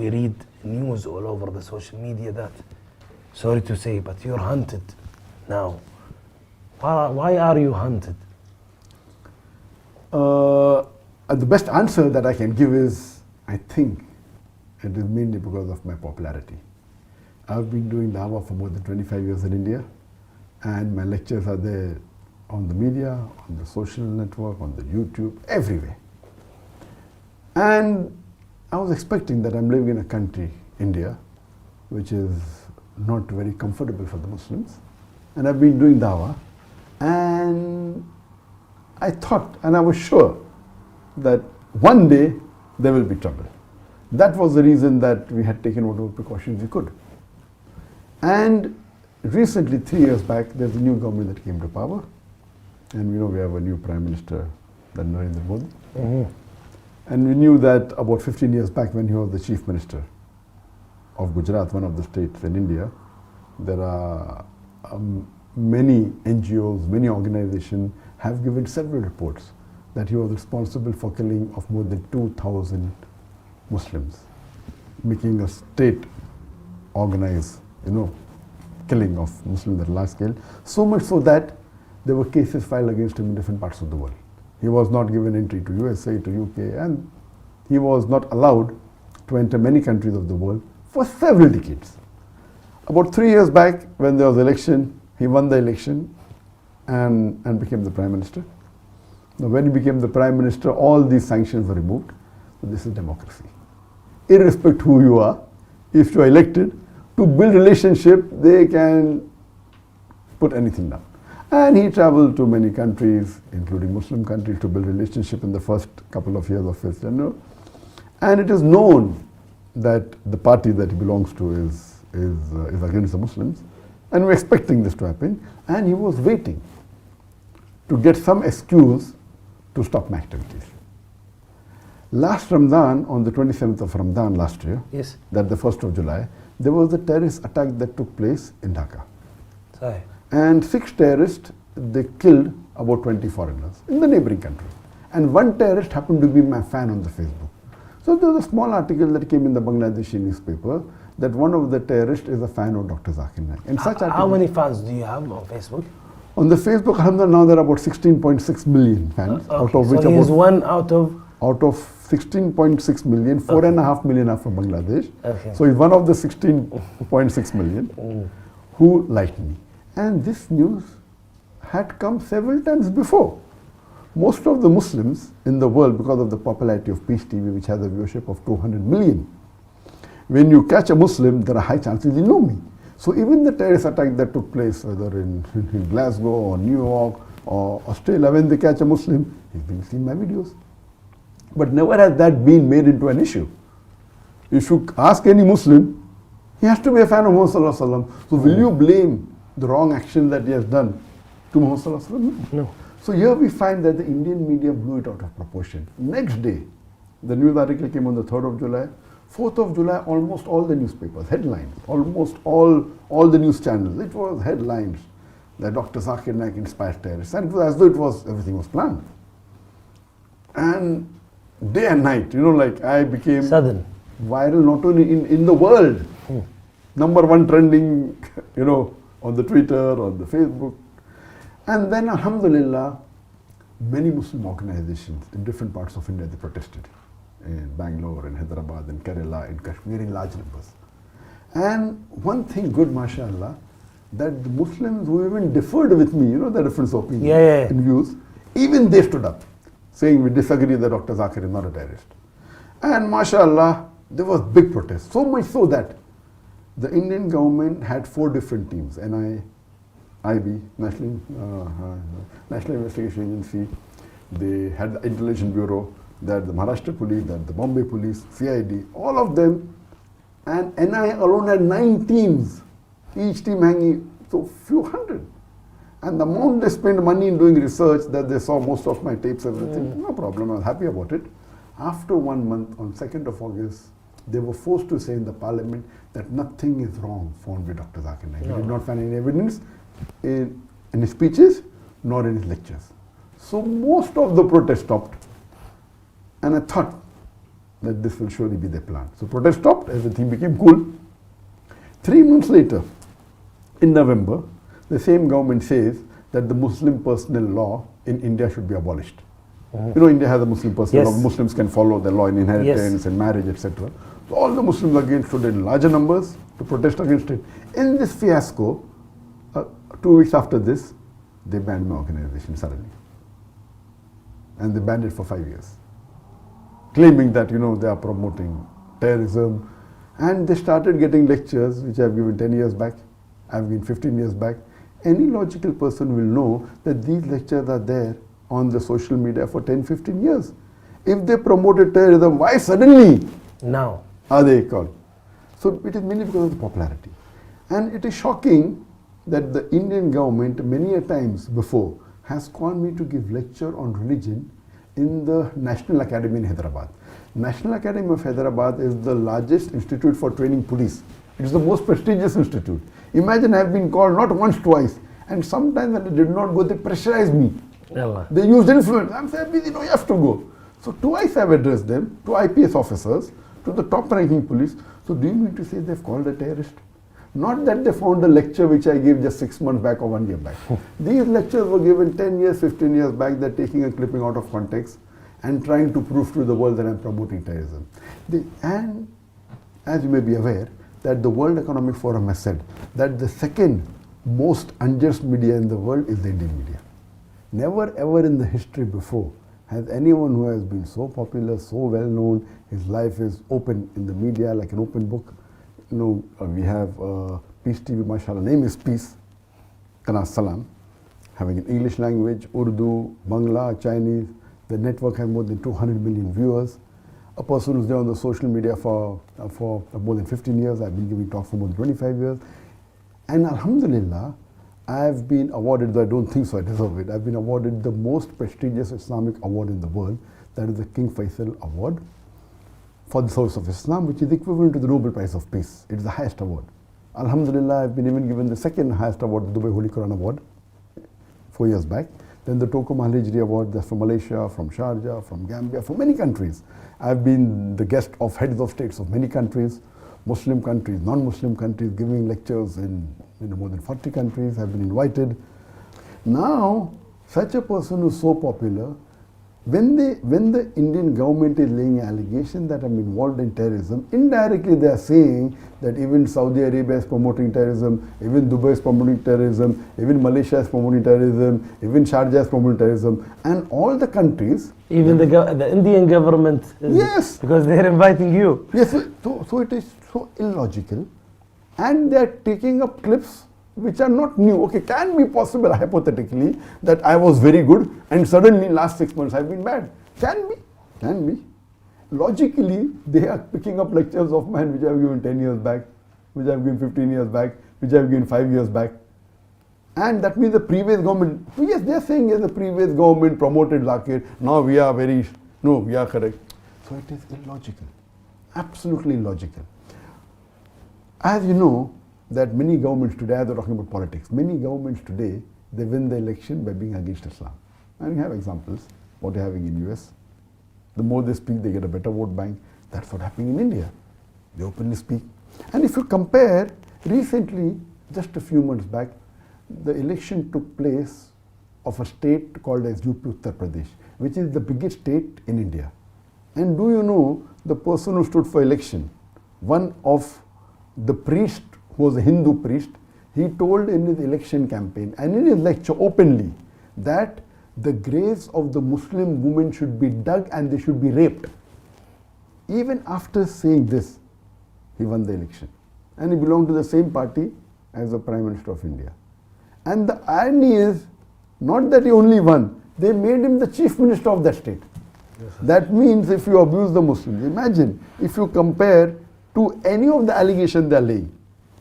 we read news all over the social media that, sorry to say, but you're hunted now. Why are you hunted? The best answer that I can give is, I think it is mainly because of my popularity. I've been doing Dawah for more than 25 years in India, and my lectures are there on the media, on the social network, on the YouTube, everywhere. And I was expecting that I'm living in a country, India, which is not very comfortable for the Muslims. And I've been doing Dawah, and I thought, and I was sure, that one day there will be trouble. That was the reason that we had taken whatever precautions we could. And recently, 3 years back, there's a new government that came to power. And we have a new Prime Minister, that Narendra Modi. Mm-hmm. And we knew that about 15 years back, when he was the Chief Minister of Gujarat, one of the states in India, there are many NGOs, many organizations have given several reports that he was responsible for killing of more than 2,000 Muslims, making a state organized, killing of Muslims at large scale. So much so that there were cases filed against him in different parts of the world. He was not given entry to USA, to UK, and he was not allowed to enter many countries of the world for several decades. About 3 years back, when there was election, he won the election and became the Prime Minister. Now, when he became the Prime Minister, all these sanctions were removed. So this is democracy. Irrespective who you are, if you are elected, to build relationship, they can put anything down. And he traveled to many countries, including Muslim countries, to build relationship in the first couple of years of his tenure. And it is known that the party that he belongs to is against the Muslims. And we're expecting this to happen. And he was waiting to get some excuse to stop my activities. Last Ramadan, on the 27th of Ramadan last year, yes, that the 1st of July, there was a terrorist attack that took place in Dhaka. Sorry. And 6 terrorists, they killed about 20 foreigners in the neighboring country. And one terrorist happened to be my fan on the Facebook. So there was a small article that came in the Bangladeshi newspaper that one of the terrorists is a fan of Dr. Zakir Naik. And such how many fans do you have on Facebook? On the Facebook, alhamdulillah, now there are about 16.6 million fans, okay. out of which so he is one out of 16.6 million, 4.5 million are from Bangladesh. Okay. So he's one of the 16.6 million who liked me. And this news had come several times before. Most of the Muslims in the world, because of the popularity of Peace TV, which has a viewership of 200 million, when you catch a Muslim, there are high chances you know me. So even the terrorist attack that took place, whether in Glasgow or New York or Australia, when they catch a Muslim, he's been seeing my videos. But never has that been made into an issue. If you ask any Muslim, he has to be a fan of Muhammad Sallallahu Alaihi Wasallam. So will you blame the wrong action that he has done to Muhammad Sallallahu Alaihi Wasallam? No. So here we find that the Indian media blew it out of proportion. Next day, the news article came on the 3rd of July. 4th of July, almost all the newspapers, headlines, almost all the news channels, it was headlines that Dr. Zakir Naik inspired terrorists. And it was as though everything was planned. And day and night, I became sudden viral not only in the world, number one trending, on the Twitter, on the Facebook. And then, alhamdulillah, many Muslim organizations in different parts of India, they protested. In Bangalore, in Hyderabad, in Kerala, in Kashmir, in large numbers. And one thing good, mashallah, that the Muslims who even differed with me, the difference of opinion in views, even they stood up, saying we disagree that Dr. Zakir is not a terrorist. And mashallah, there was big protest, so much so that the Indian government had 4 different teams, NIB, National Investigation Agency, they had the Intelligence Bureau, that the Maharashtra Police, that the Bombay Police, CID, all of them, and NIA alone had 9 teams, each team hanging, so few hundred. And the amount they spent money in doing research, that they saw most of my tapes, everything, no problem, I was happy about it. After 1 month, on 2nd of August, they were forced to say in the parliament that nothing is wrong found with Dr. Zakir Naik. We did not find any evidence in his speeches, nor in his lectures. So most of the protest stopped. And I thought, that this will surely be their plan. So protest stopped, everything became cool. 3 months later, in November, the same government says that the Muslim personal law in India should be abolished. You know, India has a Muslim personal law. Muslims can follow the law in inheritance and marriage, etc. So all the Muslims again stood in larger numbers to protest against it. In this fiasco, 2 weeks after this, they banned my organization suddenly. And they banned it for 5 years. Claiming that, you know, they are promoting terrorism. And they started getting lectures, which I've given 10 years back, I've given 15 years back. Any logical person will know that these lectures are there on the social media for 10, 15 years. If they promoted terrorism, why suddenly now are they called? So it is mainly because of the popularity. And it is shocking that the Indian government many a times before has called me to give lecture on religion in the National Academy in Hyderabad. National Academy of Hyderabad is the largest institute for training police. It is the most prestigious institute. Imagine I have been called not once, twice, and sometimes when I did not go, they pressurized me. Allah. They used influence. I'm saying, busy, no, you have to go. So twice I've addressed them, to IPS officers, to the top ranking police. So do you mean to say they've called a terrorist? Not that they found a lecture which I gave just 6 months back or 1 year back. These lectures were given 10 years, 15 years back. They're taking a clipping out of context and trying to prove to the world that I'm promoting terrorism. And as you may be aware, that the World Economic Forum has said that the second most unjust media in the world is the Indian media. Never ever in the history before has anyone who has been so popular, so well known, his life is open in the media like an open book. You know, we have Peace TV, mashallah, name is Peace, Kana Salam, having an English language, Urdu, Bangla, Chinese. The network has more than 200 million viewers. A person who's there on the social media for more than 15 years. I've been giving talks for more than 25 years. And alhamdulillah, I've been awarded, though I don't think so I deserve it, I've been awarded the most prestigious Islamic award in the world. That is the King Faisal Award for the service of Islam, which is equivalent to the Nobel Prize of Peace. It is the highest award. Alhamdulillah, I've been even given the second highest award, the Dubai Holy Quran Award, 4 years back. Then the Toko Mahalijri Award, that's from Malaysia, from Sharjah, from Gambia, from many countries. I've been the guest of heads of states of many countries, Muslim countries, non-Muslim countries, giving lectures in more than 40 countries. I've been invited. Now, such a person who's so popular, when the Indian government is laying an allegation that I'm involved in terrorism, indirectly they are saying that even Saudi Arabia is promoting terrorism, even Dubai is promoting terrorism, even Malaysia is promoting terrorism, even Sharjah is promoting terrorism, and all the countries. Even the Indian government is, yes, because they're inviting you. Yes, so it is so illogical, and they are taking up clips which are not new. Okay, can be possible hypothetically that I was very good and suddenly last 6 months I've been bad. Can be. Logically, they are picking up lectures of mine which I've given 10 years back, which I've given 15 years back, which I've given 5 years back. And that means the previous government, yes, they are saying yes, the previous government promoted Zakir, now we are we are correct. So it is illogical, absolutely illogical. As you know, that many governments today, as they're talking about politics, many governments today, they win the election by being against Islam. And we have examples, what they're having in US. The more they speak, they get a better vote bank. That's what's happening in India. They openly speak. And if you compare, recently, just a few months back, the election took place of a state called as UP Uttar Pradesh, which is the biggest state in India. And do you know, the person who stood for election, one of the priest who was a Hindu priest, he told in his election campaign and in his lecture openly that the graves of the Muslim women should be dug and they should be raped. Even after saying this, he won the election. And he belonged to the same party as the Prime Minister of India. And the irony is, not that he only won, they made him the Chief Minister of that state. Yes, that means if you abuse the Muslims, imagine if you compare to any of the allegations they are laying,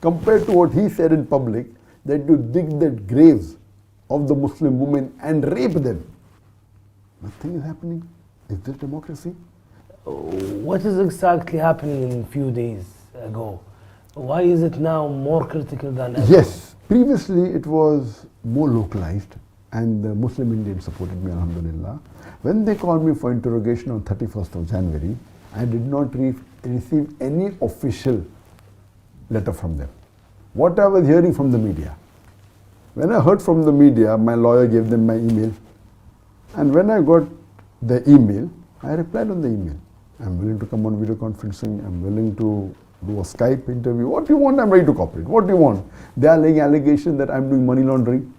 compared to what he said in public, that you dig the graves of the Muslim women and rape them. Nothing is happening. Is this democracy? What is exactly happening in a few days ago? Why is it now more critical than ever? Yes, previously it was more localized and the Muslim Indians supported me, alhamdulillah. When they called me for interrogation on 31st of January, I did not receive any official letter from them. What I was hearing from the media. When I heard from the media, my lawyer gave them my email. And when I got the email, I replied on the email. I'm willing to come on video conferencing. I'm willing to do a Skype interview. What you want, I'm ready to cooperate. What do you want? They are laying allegation that I'm doing money laundering.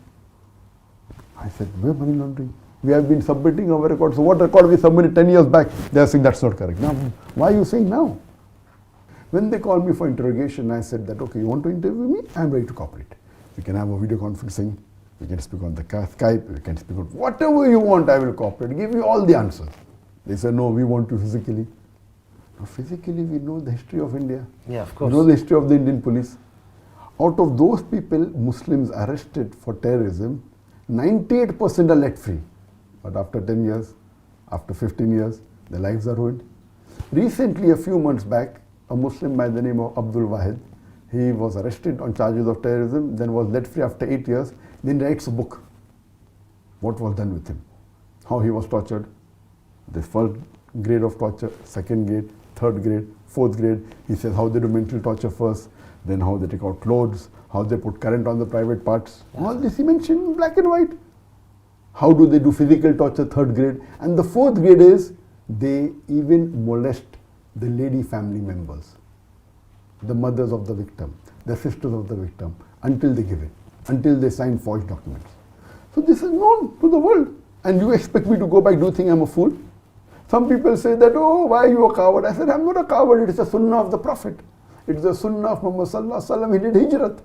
I said, where money laundering? We have been submitting our records. So what record we submitted 10 years back? They are saying that's not correct. Now, why are you saying now? When they called me for interrogation, I said that, okay, you want to interview me? I'm ready to cooperate. We can have a video conferencing. We can speak on the Skype. We can speak on whatever you want, I will cooperate. Give you all the answers. They said, no, we want you physically. Now, physically, we know the history of India. Yeah, of course. We know the history of the Indian police. Out of those people, Muslims arrested for terrorism, 98% are let free. But after 10 years, after 15 years, their lives are ruined. Recently, a few months back, a Muslim by the name of Abdul Wahid, he was arrested on charges of terrorism, then was let free after 8 years, then writes a book. What was done with him? How he was tortured. The first grade of torture, second grade, third grade, fourth grade. He says how they do mental torture first, then how they take out clothes, how they put current on the private parts. Yeah. All this he mentioned in black and white. How do they do physical torture, third grade? And the fourth grade is they even molest the lady family members, the mothers of the victim, the sisters of the victim, until they give it, until they sign forged documents. So this is known to the world. And you expect me to go back, do you think I'm a fool? Some people say that, oh, why are you a coward? I said, I'm not a coward, it's a sunnah of the Prophet. It's the sunnah of Muhammad sallallahu alaihi wasallam. He did hijrat.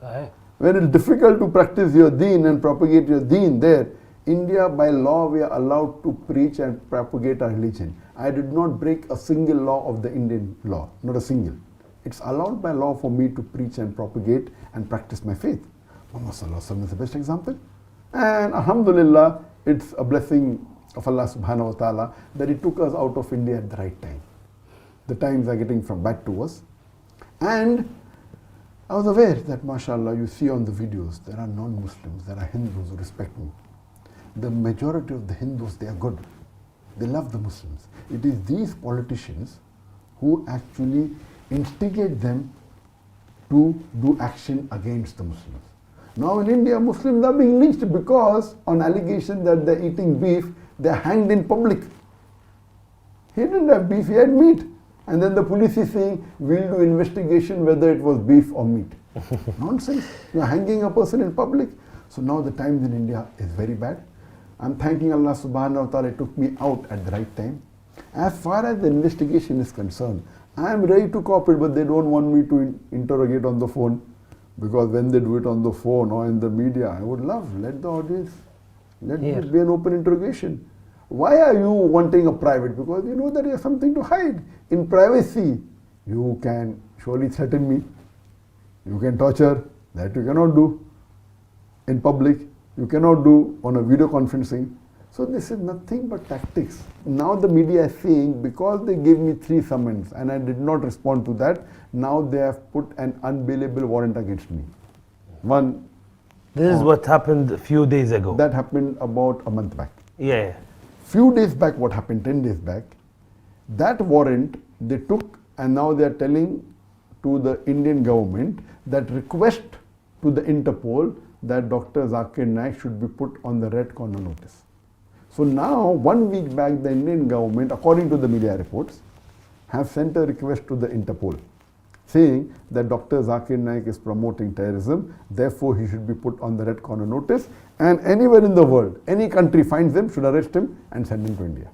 Right. When it's difficult to practice your deen and propagate your deen there, India by law we are allowed to preach and propagate our religion. I did not break a single law of the Indian law, not a single. It's allowed by law for me to preach and propagate and practice my faith. Muhammad sallallahu alaihi wasallam is the best example. And alhamdulillah, it's a blessing of Allah subhanahu wa ta'ala that He took us out of India at the right time. The times are getting from bad to worse. And I was aware that, mashallah, you see on the videos, there are non-Muslims, there are Hindus who respect me. The majority of the Hindus, they are good. They love the Muslims. It is these politicians who actually instigate them to do action against the Muslims. Now in India, Muslims are being lynched because on allegation that they're eating beef, they're hanged in public. He didn't have beef, he had meat. And then the police is saying, we'll do investigation whether it was beef or meat. Nonsense. You're hanging a person in public. So now the times in India is very bad. I'm thanking Allah subhanahu wa ta'ala, it took me out at the right time. As far as the investigation is concerned, I am ready to cooperate, but they don't want me to interrogate on the phone. Because when they do it on the phone or in the media, I would love, let the audience, let it be an open interrogation. Why are you wanting a private? Because you know that you have something to hide. In privacy, you can surely threaten me. You can torture, that you cannot do. In public, you cannot do on a video conferencing. So this is nothing but tactics. Now the media is saying, because they gave me 3 summons and I did not respond to that, now they have put an unbailable warrant against me. One. This is what happened a few days ago. That happened about a month back. Yeah. Few days back, what happened, 10 days back, that warrant they took and now they are telling to the Indian government that request to the Interpol that Dr. Zakir Naik should be put on the red corner notice. So now, 1 week back, the Indian government, according to the media reports, have sent a request to the Interpol saying that Dr. Zakir Naik is promoting terrorism, therefore he should be put on the red corner notice, and anywhere in the world, any country finds him, should arrest him and send him to India.